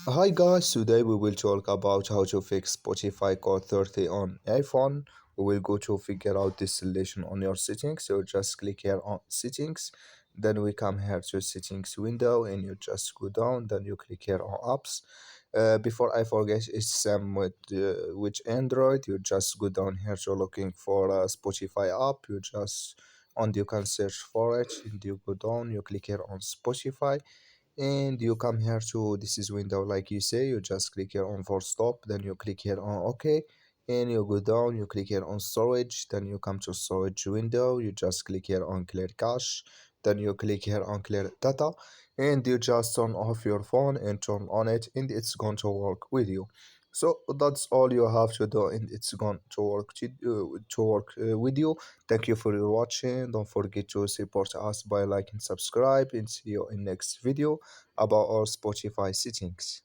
Hi guys, today we will talk about how to fix Spotify Core 30 on iPhone. We will go to figure out this selection on your settings. So just click here on settings. Then we come here to settings window and you just go down. Then you click here on apps. Before I forget, it's same with which Android. You just go down here to looking for a Spotify app. You just and you can search for it and you go down. You click here on Spotify and you come here to this is window like you say. You just click here on for stop, then you click here on OK, and you go down. You click here on storage, then you come to storage window. You just click here on clear cache, then you click here on clear data, and you just turn off your phone and turn on it, and it's going to work with you. So that's all you have to do, and it's going to work with you. Thank you for your watching. Don't forget to support us by like and subscribe, and see you in next video about our Spotify settings.